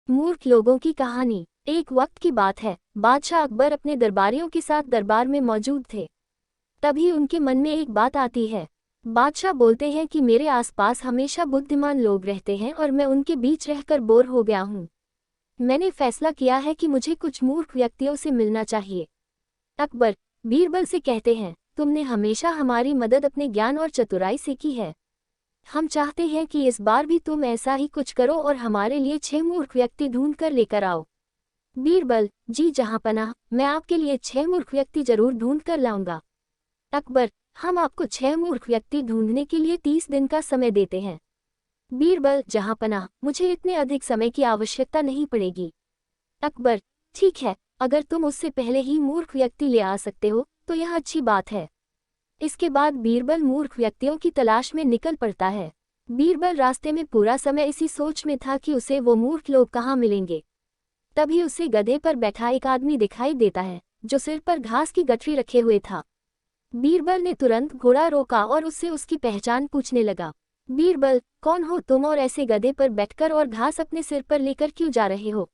मूर्ख लोगों की कहानी। एक वक्त की बात है, बादशाह अकबर अपने दरबारियों के साथ दरबार में मौजूद थे। तभी उनके मन में एक बात आती है। बादशाह बोलते हैं कि मेरे आसपास हमेशा बुद्धिमान लोग रहते हैं और मैं उनके बीच रहकर बोर हो गया हूँ। मैंने फैसला किया है कि मुझे कुछ मूर्ख व्यक्तियों से मिलना चाहिए। अकबर बीरबल से कहते हैं, तुमने हमेशा हमारी मदद अपने ज्ञान और चतुराई से की है। हम चाहते हैं कि इस बार भी तुम ऐसा ही कुछ करो और हमारे लिए 6 मूर्ख व्यक्ति ढूंढ कर लेकर आओ। बीरबल, जी जहांपनाह, मैं आपके लिए 6 मूर्ख व्यक्ति जरूर ढूंढ कर लाऊंगा। अकबर, हम आपको 6 मूर्ख व्यक्ति ढूंढने के लिए 30 दिन का समय देते हैं। बीरबल, जहांपनाह, मुझे इतने अधिक समय की आवश्यकता नहीं पड़ेगी। अकबर, ठीक है, अगर तुम उससे पहले ही मूर्ख व्यक्ति ले आ सकते हो तो यह अच्छी बात है। इसके बाद बीरबल मूर्ख व्यक्तियों की तलाश में निकल पड़ता है। बीरबल रास्ते में पूरा समय इसी सोच में था कि उसे वो मूर्ख लोग कहाँ मिलेंगे। तभी उसे गधे पर बैठा एक आदमी दिखाई देता है, जो सिर पर घास की गठरी रखे हुए था। बीरबल ने तुरंत घोड़ा रोका और उससे उसकी पहचान पूछने लगा। बीरबल, कौन हो तुम और ऐसे गधे पर बैठकर और घास अपने सिर पर लेकर क्यों जा रहे हो?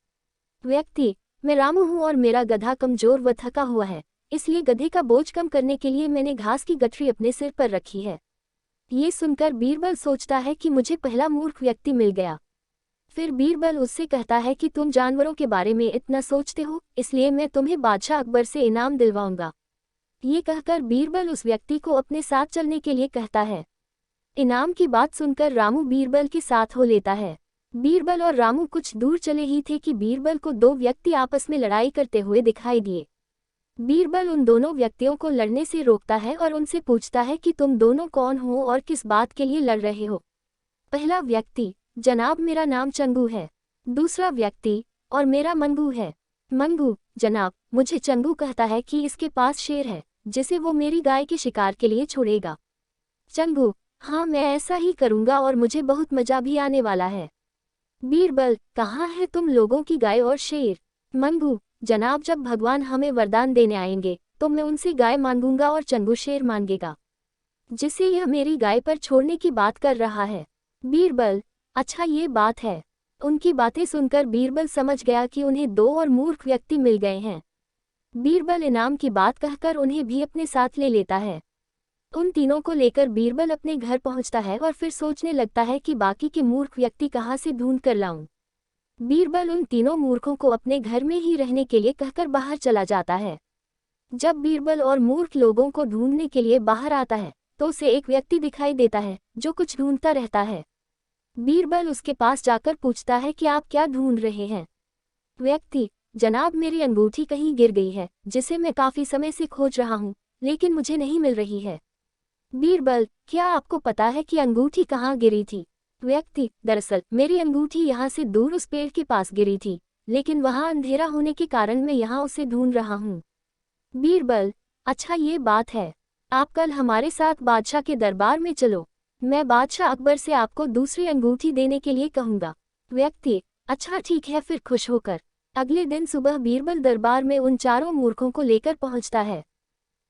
व्यक्ति, मैं रामू हूँ और मेरा गधा कमजोर व थका हुआ है, इसलिए गधे का बोझ कम करने के लिए मैंने घास की गठरी अपने सिर पर रखी है। ये सुनकर बीरबल सोचता है कि मुझे पहला मूर्ख व्यक्ति मिल गया। फिर बीरबल उससे कहता है कि तुम जानवरों के बारे में इतना सोचते हो, इसलिए मैं तुम्हें बादशाह अकबर से इनाम दिलवाऊंगा। ये कहकर बीरबल उस व्यक्ति को अपने साथ चलने के लिए कहता है। इनाम की बात सुनकर रामू बीरबल के साथ हो लेता है। बीरबल और रामू कुछ दूर चले ही थे कि बीरबल को 2 व्यक्ति आपस में लड़ाई करते हुए दिखाई दिए। बीरबल उन दोनों व्यक्तियों को लड़ने से रोकता है और उनसे पूछता है कि तुम दोनों कौन हो और किस बात के लिए लड़ रहे हो। पहला व्यक्ति, जनाब मेरा नाम चंगू है। दूसरा व्यक्ति, और मेरा मंगू है। मंगू, जनाब मुझे चंगू कहता है कि इसके पास शेर है जिसे वो मेरी गाय के शिकार के लिए छोड़ेगा। चंगू, हाँ मैं ऐसा ही करूँगा और मुझे बहुत मजा भी आने वाला है। बीरबल, कहाँ है तुम लोगों की गाय और शेर? मंगू, जनाब जब भगवान हमें वरदान देने आएंगे तो मैं उनसे गाय मांगूंगा और चंगू शेर मांगेगा, जिसे यह मेरी गाय पर छोड़ने की बात कर रहा है। बीरबल, अच्छा ये बात है। उनकी बातें सुनकर बीरबल समझ गया कि उन्हें 2 और मूर्ख व्यक्ति मिल गए हैं। बीरबल इनाम की बात कहकर उन्हें भी अपने साथ ले लेता है। उन तीनों को लेकर बीरबल अपने घर पहुंचता है और फिर सोचने लगता है कि बाकी के मूर्ख व्यक्ति कहाँ से ढूंढ कर लाऊं। बीरबल उन तीनों मूर्खों को अपने घर में ही रहने के लिए कहकर बाहर चला जाता है। जब बीरबल और मूर्ख लोगों को ढूंढने के लिए बाहर आता है तो उसे एक व्यक्ति दिखाई देता है जो कुछ ढूंढता रहता है। बीरबल उसके पास जाकर पूछता है कि आप क्या ढूंढ रहे हैं? व्यक्ति, जनाब मेरी अंगूठी कहीं गिर गई है जिसे मैं काफी समय से खोज रहा हूँ, लेकिन मुझे नहीं मिल रही है। बीरबल, क्या आपको पता है कि अंगूठी कहाँ गिरी थी? व्यक्ति, दरअसल मेरी अंगूठी यहाँ से दूर उस पेड़ के पास गिरी थी, लेकिन वहाँ अंधेरा होने के कारण मैं यहाँ उसे ढूंढ रहा हूँ। बीरबल, अच्छा ये बात है, आप कल हमारे साथ बादशाह के दरबार में चलो, मैं बादशाह अकबर से आपको दूसरी अंगूठी देने के लिए कहूँगा। व्यक्ति, अच्छा ठीक है। फिर खुश होकर अगले दिन सुबह बीरबल दरबार में उन चारों मूर्खों को लेकर पहुँचता है।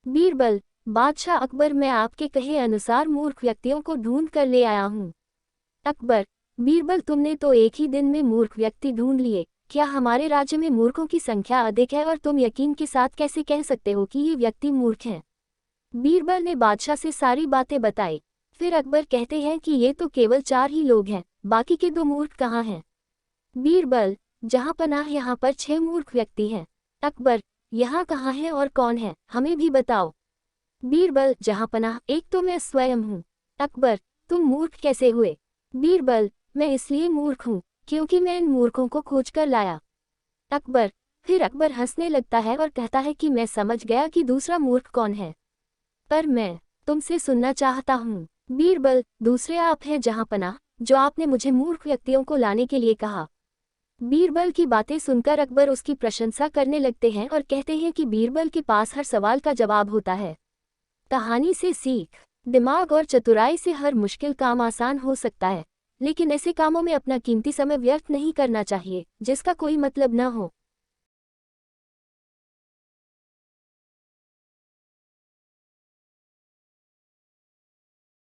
बीरबल, बादशाह अकबर मैं आपके कहे अनुसार मूर्ख व्यक्तियों को ढूंढ कर ले आया हूँ। अकबर, बीरबल तुमने तो एक ही दिन में मूर्ख व्यक्ति ढूंढ लिए, क्या हमारे राज्य में मूर्खों की संख्या अधिक है और तुम यकीन के साथ कैसे कह सकते हो कि ये व्यक्ति मूर्ख हैं? बीरबल ने बादशाह से सारी बातें बताई। फिर अकबर कहते हैं कि ये तो केवल 4 ही लोग हैं, बाकी के 2 मूर्ख कहाँ हैं? बीरबल, जहांपनाह यहाँ पर 6 मूर्ख व्यक्ति हैं। अकबर, यहाँ कहाँ हैं और कौन है, हमें भी बताओ। बीरबल, जहांपनाह एक तो मैं स्वयं हूँ। अकबर, तुम मूर्ख कैसे हुए? बीरबल, मैं इसलिए मूर्ख हूँ क्योंकि मैं इन मूर्खों को खोजकर लाया। अकबर, फिर अकबर हंसने लगता है और कहता है कि मैं समझ गया कि दूसरा मूर्ख कौन है, पर मैं तुमसे सुनना चाहता हूँ। बीरबल, दूसरे आप हैं जहांपनाह, जो आपने मुझे मूर्ख व्यक्तियों को लाने के लिए कहा। बीरबल की बातें सुनकर अकबर उसकी प्रशंसा करने लगते हैं और कहते हैं कि बीरबल के पास हर सवाल का जवाब होता है। कहानी से सीख, दिमाग और चतुराई से हर मुश्किल काम आसान हो सकता है, लेकिन ऐसे कामों में अपना कीमती समय व्यर्थ नहीं करना चाहिए जिसका कोई मतलब न हो।